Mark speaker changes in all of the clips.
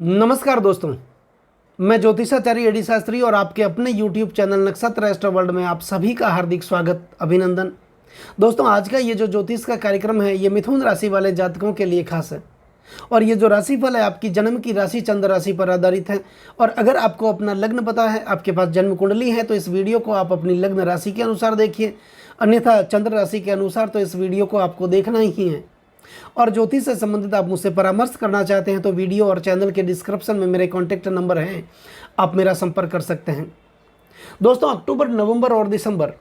Speaker 1: नमस्कार दोस्तों, मैं ज्योतिषाचार्य एडी शास्त्री और आपके अपने YouTube चैनल नक्षत्र एस्ट्रो वर्ल्ड में आप सभी का हार्दिक स्वागत अभिनंदन। दोस्तों, आज का ये जो ज्योतिष का कार्यक्रम है ये मिथुन राशि वाले जातकों के लिए खास है और ये जो राशिफल है आपकी जन्म की राशि चंद्र राशि पर आधारित है। और अगर आपको अपना लग्न पता है, आपके पास जन्म कुंडली है, तो इस वीडियो को आप अपनी लग्न राशि के अनुसार देखिए, अन्यथा चंद्र राशि के अनुसार तो इस वीडियो को आपको देखना ही है। और ज्योतिष से संबंधित आप मुझसे परामर्श करना चाहते हैं तो वीडियो और चैनल के डिस्क्रिप्शन में मेरे कॉन्टैक्ट नंबर हैं, आप मेरा संपर्क कर सकते हैं। दोस्तों, अक्टूबर, नवंबर और दिसंबर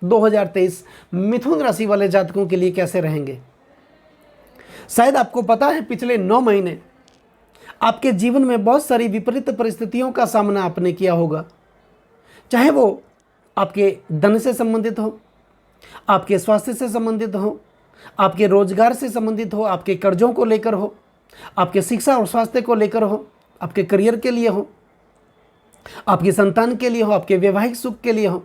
Speaker 1: 2023 मिथुन राशि वाले जातकों के लिए कैसे रहेंगे? शायद आपको पता है, पिछले 9 महीने आपके जीवन में बहुत सारी विपरीत परिस्थितियों का सामना आपने किया होगा, चाहे वो आपके धन से संबंधित हो, आपके स्वास्थ्य से संबंधित हो, आपके रोजगार से संबंधित हो, आपके कर्जों को लेकर हो, आपके शिक्षा और स्वास्थ्य को लेकर हो, आपके करियर के लिए हो, आपकी संतान के लिए हो, आपके वैवाहिक सुख के लिए हो।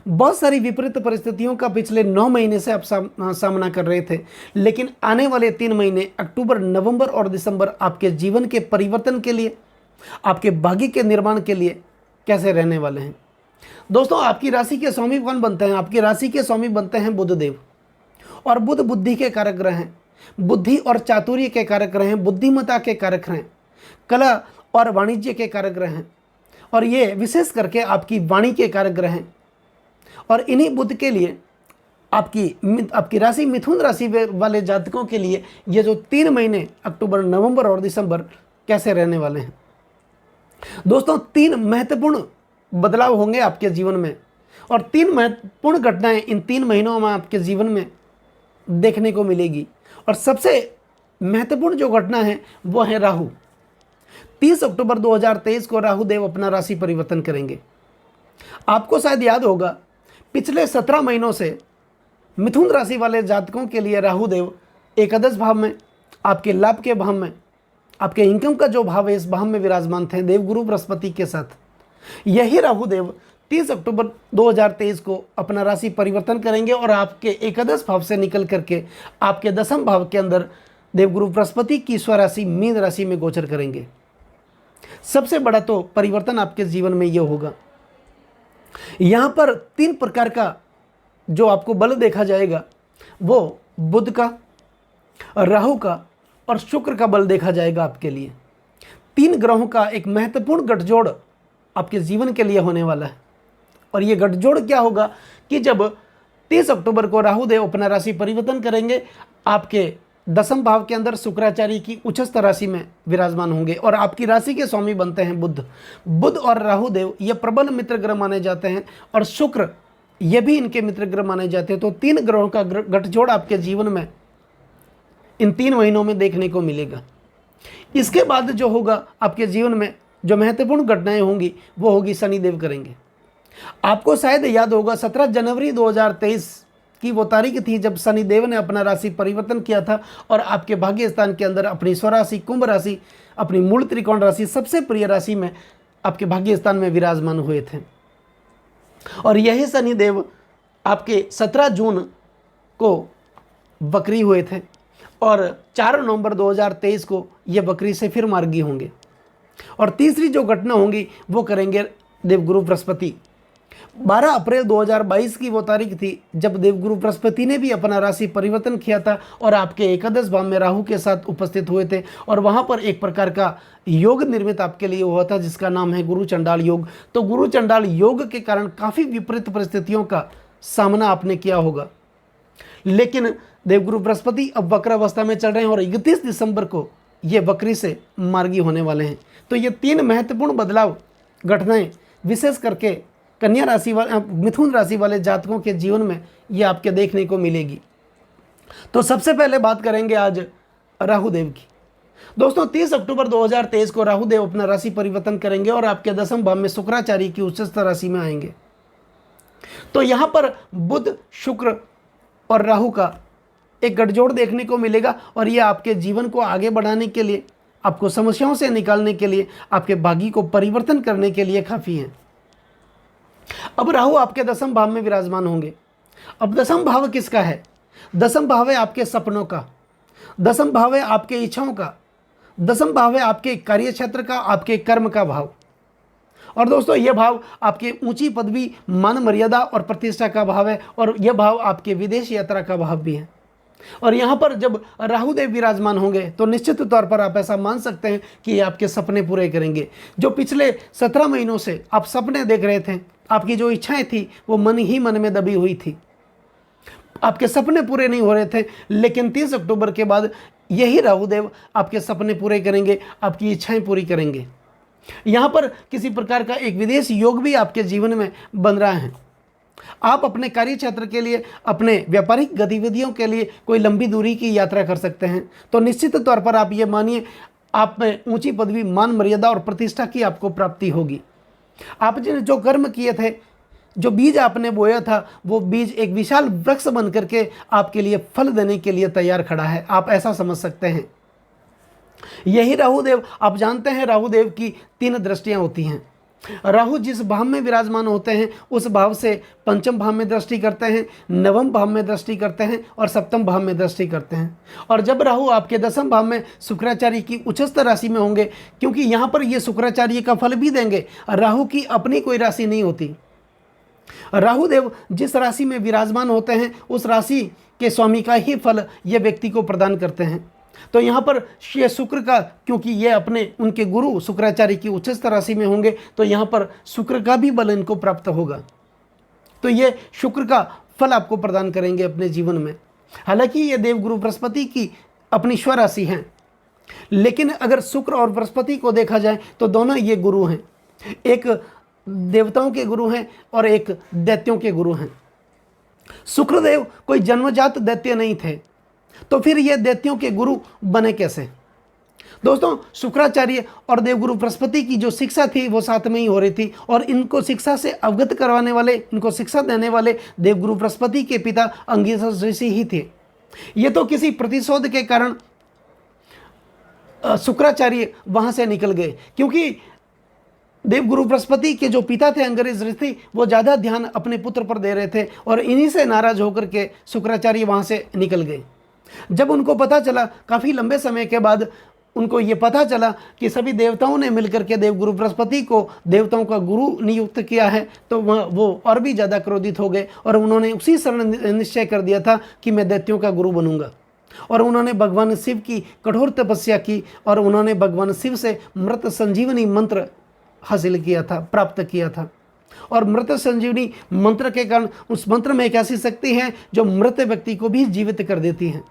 Speaker 1: बहुत सारी विपरीत परिस्थितियों का पिछले 9 महीने से आप सामना कर रहे थे, लेकिन आने वाले 3 महीने अक्टूबर, नवंबर और दिसंबर आपके जीवन के परिवर्तन के लिए, आपके भाग्य के निर्माण के लिए कैसे रहने वाले हैं? दोस्तों, आपकी राशि के स्वामी कौन बनते हैं? आपकी राशि के स्वामी बनते हैं बुध देव। और बुध बुद्धि के कारक ग्रह हैं, बुद्धि और चातुर्य के कारक ग्रह हैं, बुद्धिमत्ता के कारक हैं, कला और वाणिज्य के कारक ग्रह हैं, और ये विशेष करके आपकी वाणी के कारक ग्रह हैं। और इन्हीं बुध के लिए आपकी राशि मिथुन राशि वाले जातकों के लिए ये जो 3 महीने अक्टूबर, नवंबर और दिसंबर कैसे रहने वाले हैं? दोस्तों, 3 महत्वपूर्ण बदलाव होंगे आपके जीवन में और 3 महत्वपूर्ण घटनाएं इन 3 महीनों में आपके जीवन में देखने को मिलेगी। और सबसे महत्वपूर्ण जो घटना है वो है राहु। 30 अक्टूबर 2023 को राहु देव अपना राशि परिवर्तन करेंगे। आपको शायद याद होगा, पिछले 17 महीनों से मिथुन राशि वाले जातकों के लिए राहु देव एकादश भाव में, आपके लाभ के भाव में, आपके इनकम का जो भाव है इस भाव में विराजमान थे देवगुरु बृहस्पति के साथ। यही राहु देव 30 अक्टूबर 2023 को अपना राशि परिवर्तन करेंगे और आपके एकादश भाव से निकल करके आपके दसम भाव के अंदर देवगुरु बृहस्पति की स्वराशि मीन राशि में गोचर करेंगे। सबसे बड़ा तो परिवर्तन आपके जीवन में यह होगा, यहां पर 3 प्रकार का जो आपको बल देखा जाएगा वो बुध का, राहु का और शुक्र का बल देखा जाएगा आपके लिए। 3 ग्रहों का एक महत्वपूर्ण गठजोड़ आपके जीवन के लिए होने वाला है। और ये गठजोड़ क्या होगा कि जब 30 अक्टूबर को राहु देव अपना राशि परिवर्तन करेंगे, आपके दसम भाव के अंदर शुक्राचार्य की उच्चस्थ राशि में विराजमान होंगे और आपकी राशि के स्वामी बनते हैं बुध। बुध और राहु देव ये प्रबल मित्र ग्रह माने जाते हैं और शुक्र ये भी इनके मित्र ग्रह माने जाते हैं। तो 3 ग्रहों का गठजोड़ आपके जीवन में इन 3 महीनों में देखने को मिलेगा। इसके बाद जो होगा आपके जीवन में जो महत्वपूर्ण घटनाएं होंगी वो होगी शनिदेव करेंगे। आपको शायद याद होगा, 17 जनवरी 2023 की वो तारीख थी जब शनिदेव ने अपना राशि परिवर्तन किया था और आपके भाग्य स्थान के अंदर अपनी स्वराशि कुंभ राशि, अपनी मूल त्रिकोण राशि, सबसे प्रिय राशि में आपके भाग्य स्थान में विराजमान हुए थे। और यही शनिदेव आपके 17 जून को बकरी हुए थे और 4 नवंबर 2023 को ये बकरी से फिर मार्गी होंगे। और तीसरी जो घटना होंगी वो करेंगे देवगुरु बृहस्पति। 12 अप्रैल 2022 की वो तारीख थी जब देवगुरु बृहस्पति ने भी अपना राशि परिवर्तन किया था और आपके एकादश भाव में राहु के साथ उपस्थित हुए थे और वहाँ पर एक प्रकार का योग निर्मित आपके लिए हुआ था जिसका नाम है गुरु चंडाल योग। तो गुरु चंडाल योग के कारण काफ़ी विपरीत परिस्थितियों का सामना आपने किया होगा, लेकिन देवगुरु बृहस्पति अब वक्र अवस्था में चल रहे हैं और 31 दिसंबर को ये बकरी से मार्गी होने वाले हैं। तो ये 3 महत्वपूर्ण बदलाव घटनाएं विशेष करके कन्या राशि वाले, मिथुन राशि वाले जातकों के जीवन में ये आपके देखने को मिलेगी। तो सबसे पहले बात करेंगे आज राहु देव की। दोस्तों, 30 अक्टूबर 2023 को राहु देव अपना राशि परिवर्तन करेंगे और आपके दसम भाव में शुक्राचार्य की उच्चस्थ राशि में आएंगे। तो यहाँ पर बुध, शुक्र और राहु का एक गठजोड़ देखने को मिलेगा और यह आपके जीवन को आगे बढ़ाने के लिए, आपको समस्याओं से निकालने के लिए, आपके भाग्य को परिवर्तन करने के लिए काफ़ी है। अब राहु आपके दसम भाव में विराजमान होंगे। अब दसम भाव किसका है? दसम भाव है आपके सपनों का, दसम भाव है आपके इच्छाओं का, दसम भाव है आपके कार्य क्षेत्र का, आपके कर्म का भाव। और दोस्तों यह भाव आपके ऊंची पदवी, मान मर्यादा और प्रतिष्ठा का भाव है, और यह भाव आपके विदेश यात्रा का भाव भी है। और यहाँ पर जब राहु देव विराजमान होंगे तो निश्चित तौर पर आप ऐसा मान सकते हैं कि ये आपके सपने पूरे करेंगे। जो पिछले 17 महीनों से आप सपने देख रहे थे, आपकी जो इच्छाएं थी वो मन ही मन में दबी हुई थी, आपके सपने पूरे नहीं हो रहे थे, लेकिन 30 अक्टूबर के बाद यही राहु देव आपके सपने पूरे करेंगे, आपकी इच्छाएं पूरी करेंगे। यहाँ पर किसी प्रकार का एक विदेश योग भी आपके जीवन में बन रहा है। आप अपने कार्य क्षेत्र के लिए, अपने व्यापारिक गतिविधियों के लिए कोई लंबी दूरी की यात्रा कर सकते हैं। तो निश्चित तौर पर आप ये मानिए, आप में ऊंची पदवी, मान मर्यादा और प्रतिष्ठा की आपको प्राप्ति होगी। आपने जो कर्म किए थे, जो बीज आपने बोया था, वो बीज एक विशाल वृक्ष बन करके आपके लिए फल देने के लिए तैयार खड़ा है, आप ऐसा समझ सकते हैं। यही राहुदेव, आप जानते हैं राहुदेव की 3 दृष्टियां होती हैं। राहु जिस भाव में विराजमान होते हैं उस भाव से पंचम भाव में दृष्टि करते हैं, नवम भाव में दृष्टि करते हैं और सप्तम भाव में दृष्टि करते हैं। और जब राहु आपके 10वें भाव में शुक्राचार्य की उच्चस्थ राशि में होंगे, क्योंकि यहाँ पर ये शुक्राचार्य का फल भी देंगे, राहु की अपनी कोई राशि नहीं होती। राहुदेव जिस राशि में विराजमान होते हैं उस राशि के स्वामी का ही फल ये व्यक्ति को प्रदान करते हैं। तो यहाँ पर ये शुक्र का, क्योंकि ये अपने उनके गुरु शुक्राचार्य की उच्चस्थ राशि में होंगे, तो यहाँ पर शुक्र का भी बल इनको प्राप्त होगा। तो ये शुक्र का फल आपको प्रदान करेंगे अपने जीवन में। हालांकि ये देवगुरु बृहस्पति की अपनी स्वराशि हैं, लेकिन अगर शुक्र और बृहस्पति को देखा जाए तो दोनों ये गुरु हैं, एक देवताओं के गुरु हैं और एक दैत्यों के गुरु हैं। शुक्रदेव कोई जन्मजात दैत्य नहीं थे, तो फिर ये दैत्यों के गुरु बने कैसे? दोस्तों, शुक्राचार्य और देवगुरु बृहस्पति की जो शिक्षा थी वो साथ में ही हो रही थी, और इनको शिक्षा से अवगत करवाने वाले, इनको शिक्षा देने वाले देवगुरु बृहस्पति के पिता अंगिरस ऋषि ही थे। ये तो किसी प्रतिशोध के कारण शुक्राचार्य वहां से निकल गए, क्योंकि देवगुरु बृहस्पति के जो पिता थे अंगिरस ऋषि, वो ज़्यादा ध्यान अपने पुत्र पर दे रहे थे, और इन्हीं से नाराज होकर के शुक्राचार्य वहाँ से निकल गए। जब उनको पता चला, काफ़ी लंबे समय के बाद उनको ये पता चला कि सभी देवताओं ने मिलकर के देवगुरु बृहस्पति को देवताओं का गुरु नियुक्त किया है, तो वो और भी ज़्यादा क्रोधित हो गए, और उन्होंने उसी क्षण निश्चय कर दिया था कि मैं दैत्यों का गुरु बनूंगा। और उन्होंने भगवान शिव की कठोर तपस्या की, और उन्होंने भगवान शिव से मृत संजीवनी मंत्र हासिल किया था, प्राप्त किया था। और मृत संजीवनी मंत्र के कारण उस मंत्र में एक ऐसी शक्ति है जो मृत व्यक्ति को भी जीवित कर देती है।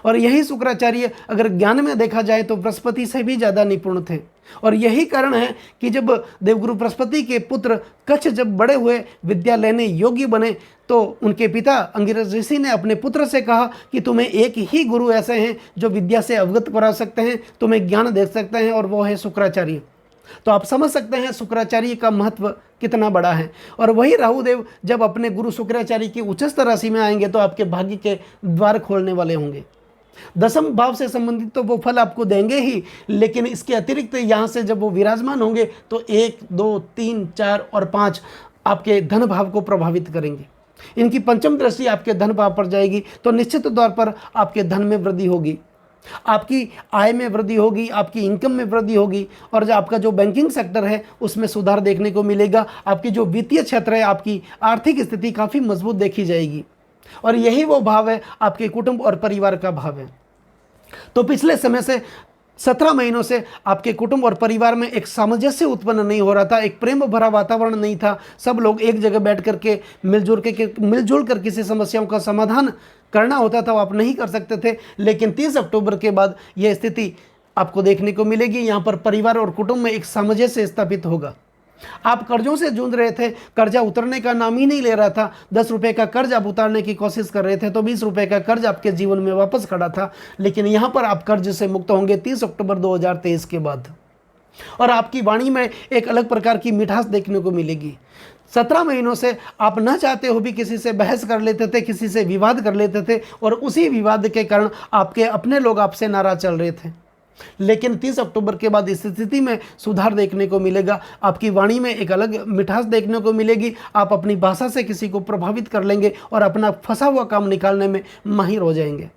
Speaker 1: और यही शुक्राचार्य अगर ज्ञान में देखा जाए तो बृहस्पति से भी ज़्यादा निपुण थे। और यही कारण है कि जब देवगुरु बृहस्पति के पुत्र कच्छ जब बड़े हुए, विद्या लेने योग्य बने, तो उनके पिता अंगिरस ऋषि ने अपने पुत्र से कहा कि तुम्हें एक ही गुरु ऐसे हैं जो विद्या से अवगत करा सकते हैं, तुम्हें ज्ञान दे सकते हैं, और वो है शुक्राचार्य। तो आप समझ सकते हैं शुक्राचार्य का महत्व कितना बड़ा है। और वही राहुदेव जब अपने गुरु शुक्राचार्य की उच्चस्थ राशि में आएंगे तो आपके भाग्य के द्वार खोलने वाले होंगे। 10वें भाव से संबंधित तो वो फल आपको देंगे ही, लेकिन इसके अतिरिक्त यहाँ से जब वो विराजमान होंगे तो 1, 2, 3, 4 और 5 आपके धन भाव को प्रभावित करेंगे। इनकी पंचम दृष्टि आपके धन भाव पर जाएगी, तो निश्चित तौर पर आपके धन में वृद्धि होगी, आपकी आय में वृद्धि होगी, आपकी इनकम में वृद्धि होगी, और जो आपका जो बैंकिंग सेक्टर है उसमें सुधार देखने को मिलेगा। आपकी जो वित्तीय क्षेत्र है, आपकी आर्थिक स्थिति काफ़ी मजबूत देखी जाएगी। और यही वो भाव है, आपके कुटुंब और परिवार का भाव है। तो पिछले समय से 17 महीनों से आपके कुटुंब और परिवार में एक सामंजस्य उत्पन्न नहीं हो रहा था, एक प्रेम भरा वातावरण नहीं था। सब लोग एक जगह बैठ करके मिलजुल कर किसी समस्याओं का समाधान करना होता था, वो आप नहीं कर सकते थे। लेकिन 30 अक्टूबर के बाद यह स्थिति आपको देखने को मिलेगी। यहाँ पर परिवार और कुटुंब में एक सामंजस्य स्थापित होगा। आप कर्जों से जूझ रहे थे, कर्जा उतरने का नाम ही नहीं ले रहा था। 10 रुपए का कर्ज आप उतारने की कोशिश कर रहे थे तो 20 रुपए का कर्ज आपके जीवन में वापस खड़ा था, लेकिन यहाँ पर आप कर्ज से मुक्त होंगे 30 अक्टूबर 2023 के बाद। और आपकी वाणी में एक अलग प्रकार की मिठास देखने को मिलेगी। 17 महीनों से आप न चाहते हो भी किसी से बहस कर लेते थे, किसी से विवाद कर लेते थे, और उसी विवाद के कारण आपके अपने लोग आपसे नाराज चल रहे थे। लेकिन 30 अक्टूबर के बाद इस स्थिति में सुधार देखने को मिलेगा। आपकी वाणी में एक अलग मिठास देखने को मिलेगी। आप अपनी भाषा से किसी को प्रभावित कर लेंगे और अपना फंसा हुआ काम निकालने में माहिर हो जाएंगे।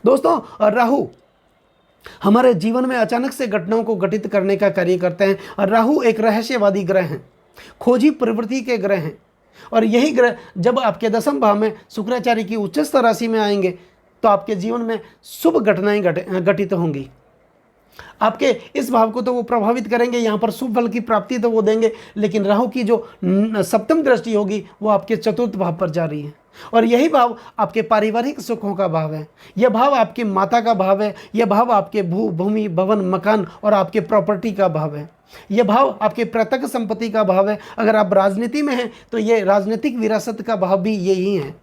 Speaker 1: दोस्तों, राहु हमारे जीवन में अचानक से घटनाओं को घटित करने का कार्य करते हैं। और राहु एक रहस्यवादी ग्रह हैं, खोजी प्रवृत्ति के ग्रह हैं। और यही ग्रह जब आपके दसम भाव में शुक्राचार्य की उच्चस्थ राशि में आएंगे तो आपके जीवन में शुभ घटनाएं घटित होंगी। आपके इस भाव को तो वो प्रभावित करेंगे, यहाँ पर शुभ फल की प्राप्ति तो वो देंगे, लेकिन राहु की जो सप्तम दृष्टि होगी वो आपके चतुर्थ भाव पर जा रही है। और यही भाव आपके पारिवारिक सुखों का भाव है, यह भाव आपकी माता का भाव है, यह भाव आपके भूमि भवन मकान और आपके प्रॉपर्टी का भाव है, यह भाव आपके प्रत्यक्ष संपत्ति का भाव है। अगर आप राजनीति में हैं तो ये राजनीतिक विरासत का भाव भी यही है।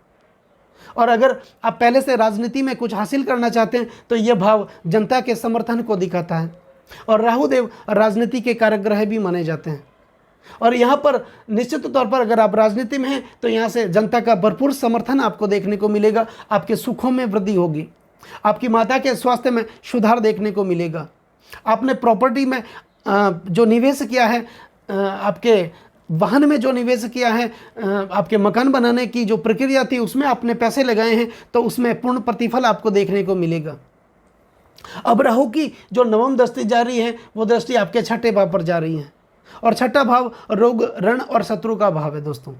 Speaker 1: और अगर आप पहले से राजनीति में कुछ हासिल करना चाहते हैं तो यह भाव जनता के समर्थन को दिखाता है। और राहुदेव राजनीति के कारक ग्रह भी माने जाते हैं। और यहाँ पर निश्चित तौर पर अगर आप राजनीति में हैं तो यहाँ से जनता का भरपूर समर्थन आपको देखने को मिलेगा। आपके सुखों में वृद्धि होगी, आपकी माता के स्वास्थ्य में सुधार देखने को मिलेगा। आपने प्रॉपर्टी में जो निवेश किया है, आपके वाहन में जो निवेश किया है, आपके मकान बनाने की जो प्रक्रिया थी उसमें आपने पैसे लगाए हैं तो उसमें पूर्ण प्रतिफल आपको देखने को मिलेगा। अब राहु की जो नवम दृष्टि जा रही है वो दृष्टि आपके छठे भाव पर जा रही है। और छठा भाव रोग ऋण और शत्रु का भाव है दोस्तों।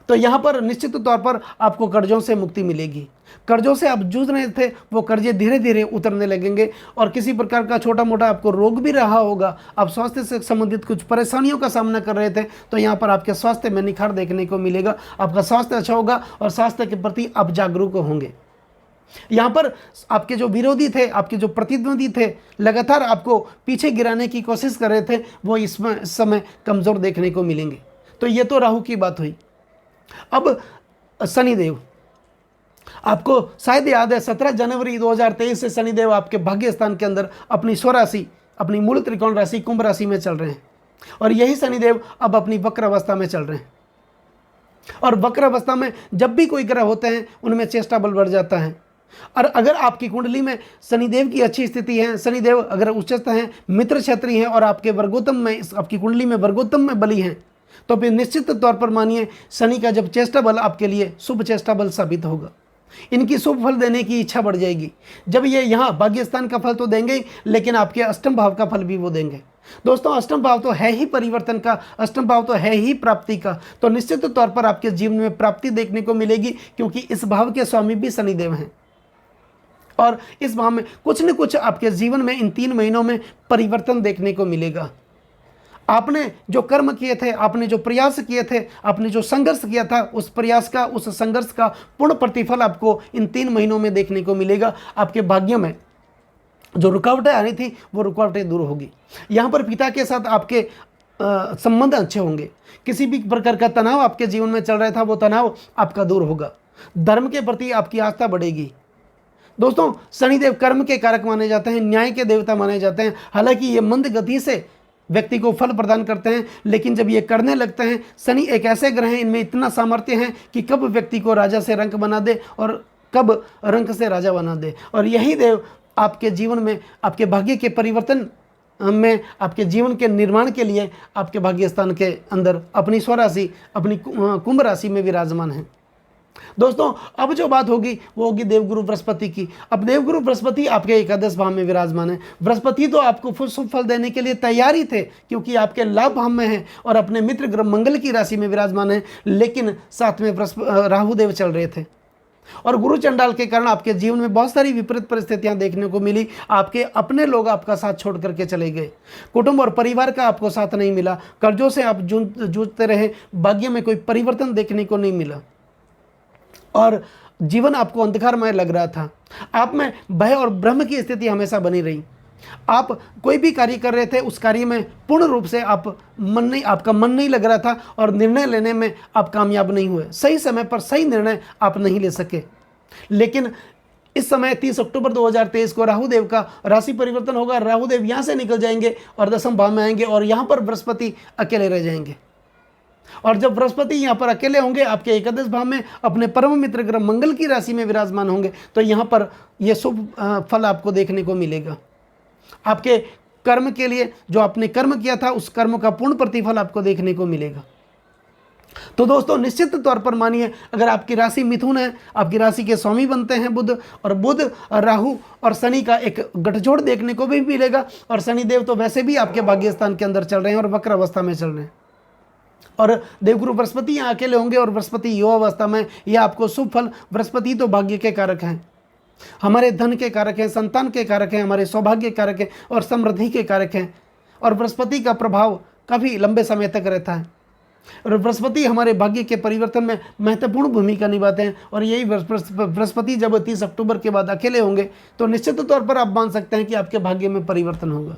Speaker 1: तो यहाँ पर निश्चित तौर पर आपको कर्जों से मुक्ति मिलेगी। कर्जों से आप जूझ रहे थे वो कर्जे धीरे धीरे उतरने लगेंगे। और किसी प्रकार का छोटा मोटा आपको रोग भी रहा होगा, आप स्वास्थ्य से संबंधित कुछ परेशानियों का सामना कर रहे थे, तो यहाँ पर आपके स्वास्थ्य में निखार देखने को मिलेगा। आपका स्वास्थ्य अच्छा होगा और स्वास्थ्य के प्रति आप जागरूक होंगे। यहाँ पर आपके जो विरोधी थे, आपके जो प्रतिद्वंदी थे, लगातार आपको पीछे गिराने की कोशिश कर रहे थे, वो इस समय कमज़ोर देखने को मिलेंगे। तो ये तो राहु की बात हुई। अब शनिदेव, आपको शायद याद है 17 जनवरी 2023 से शनिदेव आपके भाग्य स्थान के अंदर अपनी स्वराशि, अपनी मूल त्रिकोण राशि कुंभ राशि में चल रहे हैं। और यही शनिदेव अब अपनी वक्र अवस्था में चल रहे हैं। और वक्र अवस्था में जब भी कोई ग्रह होते हैं उनमें चेष्टा बल बढ़ जाता है। और अगर आपकी कुंडली में शनिदेव की अच्छी स्थिति है, शनिदेव अगर उच्चस्थ हैं, मित्र क्षत्रिय हैं और आपके वर्गोत्तम में, आपकी कुंडली में वर्गोत्तम में बली हैं, तो फिर निश्चित तौर पर मानिए शनि का जब चेष्टा बल आपके लिए शुभ चेष्टा बल साबित होगा। इनकी शुभ फल देने की इच्छा बढ़ जाएगी। जब ये यहाँ भाग्यस्थान का फल तो देंगे ही, लेकिन आपके अष्टम भाव का फल भी वो देंगे। दोस्तों, अष्टम भाव तो है ही परिवर्तन का, अष्टम भाव तो है ही प्राप्ति का। तो निश्चित तौर पर आपके जीवन में प्राप्ति देखने को मिलेगी, क्योंकि इस भाव के स्वामी भी शनिदेव हैं। और इस भाव में कुछ न कुछ आपके जीवन में इन 3 महीनों में परिवर्तन देखने को मिलेगा। आपने जो कर्म किए थे, आपने जो प्रयास किए थे, आपने जो संघर्ष किया था, उस प्रयास का, उस संघर्ष का पूर्ण प्रतिफल आपको इन 3 महीनों में देखने को मिलेगा। आपके भाग्य में जो रुकावटें आ रही थी वो रुकावटें दूर होगी। यहाँ पर पिता के साथ आपके संबंध अच्छे होंगे। किसी भी प्रकार का तनाव आपके जीवन में चल रहा था वो तनाव आपका दूर होगा। धर्म के प्रति आपकी आस्था बढ़ेगी। दोस्तों, शनिदेव कर्म के कारक माने जाते हैं, न्याय के देवता माने जाते हैं। हालांकि ये मंद गति से व्यक्ति को फल प्रदान करते हैं, लेकिन जब ये करने लगते हैं, शनि एक ऐसे ग्रह हैं, इनमें इतना सामर्थ्य है कि कब व्यक्ति को राजा से रंक बना दे और कब रंक से राजा बना दे। और यही देव आपके जीवन में, आपके भाग्य के परिवर्तन में, आपके जीवन के निर्माण के लिए आपके भाग्य स्थान के अंदर अपनी स्वराशि, अपनी कुंभ राशि में विराजमान है। दोस्तों, अब जो बात होगी वो होगी देवगुरु बृहस्पति की। अब देवगुरु बृहस्पति आपके एकादश भाव में विराजमान है। बृहस्पति तो आपको शुभ फल देने के लिए तैयार ही थे, क्योंकि आपके लाभ भाव में है और अपने मित्र ग्रह मंगल की राशि में विराजमान है, लेकिन साथ में राहुदेव चल रहे थे। और गुरु चंडाल के कारण आपके जीवन में बहुत सारी विपरीत परिस्थितियां देखने को मिली। आपके अपने लोग आपका साथ छोड़ करके चले गए, कुटुंब और परिवार का आपको साथ नहीं मिला, कर्जों से आप जूझते रहे, भाग्य में कोई परिवर्तन देखने को नहीं मिला और जीवन आपको अंधकारमय लग रहा था। आप में भय और भ्रम की स्थिति हमेशा बनी रही। आप कोई भी कार्य कर रहे थे, उस कार्य में पूर्ण रूप से आपका मन नहीं लग रहा था और निर्णय लेने में आप कामयाब नहीं हुए। सही समय पर सही निर्णय आप नहीं ले सके। लेकिन इस समय 30 अक्टूबर 2023 को राहुदेव का राशि परिवर्तन होगा। राहुदेव यहाँ से निकल जाएंगे और दसम भाव में आएंगे और यहाँ पर बृहस्पति अकेले रह जाएंगे। और जब बृहस्पति यहाँ पर अकेले होंगे, आपके एकादश भाव में अपने परम मित्र ग्रह मंगल की राशि में विराजमान होंगे, तो यहाँ पर यह शुभ फल आपको देखने को मिलेगा। आपके कर्म के लिए जो आपने कर्म किया था, उस कर्म का पूर्ण प्रतिफल आपको देखने को मिलेगा। तो दोस्तों निश्चित तौर पर मानिए, अगर आपकी राशि मिथुन है, आपकी राशि के स्वामी बनते हैं बुध, और बुध और राहु और शनि का एक गठजोड़ देखने को भी मिलेगा। और शनिदेव तो वैसे भी आपके भाग्य स्थान के अंदर चल रहे हैं और वक्र अवस्था में चल रहे हैं, और देवगुरु बृहस्पति यहाँ अकेले होंगे और बृहस्पति युवा अवस्था में, यह आपको शुभ फल। बृहस्पति तो भाग्य के कारक हैं, हमारे धन के कारक हैं, संतान के कारक हैं, हमारे सौभाग्य के कारक हैं और समृद्धि के कारक हैं। और बृहस्पति का प्रभाव काफ़ी लंबे समय तक रहता है, और बृहस्पति हमारे भाग्य के परिवर्तन में महत्वपूर्ण भूमिका निभाते हैं। और यही बृहस्पति जब 30 अक्टूबर के बाद अकेले होंगे तो निश्चित तौर पर आप मान सकते हैं कि आपके भाग्य में परिवर्तन होगा।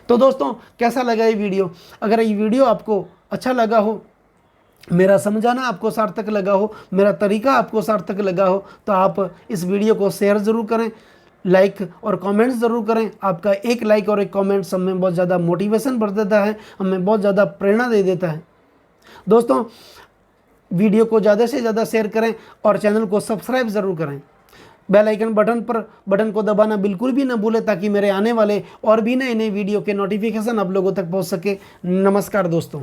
Speaker 1: तो दोस्तों कैसा लगा ये वीडियो? अगर ये वीडियो आपको अच्छा लगा हो, मेरा समझाना आपको सार्थक लगा हो, मेरा तरीका आपको सार्थक लगा हो, तो आप इस वीडियो को शेयर ज़रूर करें, लाइक और कमेंट्स ज़रूर करें। आपका एक लाइक और एक कमेंट्स हमें बहुत ज़्यादा मोटिवेशन भर देता है, हमें बहुत ज़्यादा प्रेरणा दे देता है। दोस्तों वीडियो को ज़्यादा से ज़्यादा शेयर करें और चैनल को सब्सक्राइब ज़रूर करें। बेल आइकन बटन को दबाना बिल्कुल भी ना भूलें, ताकि मेरे आने वाले और भी नए नए वीडियो के नोटिफिकेशन आप लोगों तक पहुंच सके। नमस्कार दोस्तों।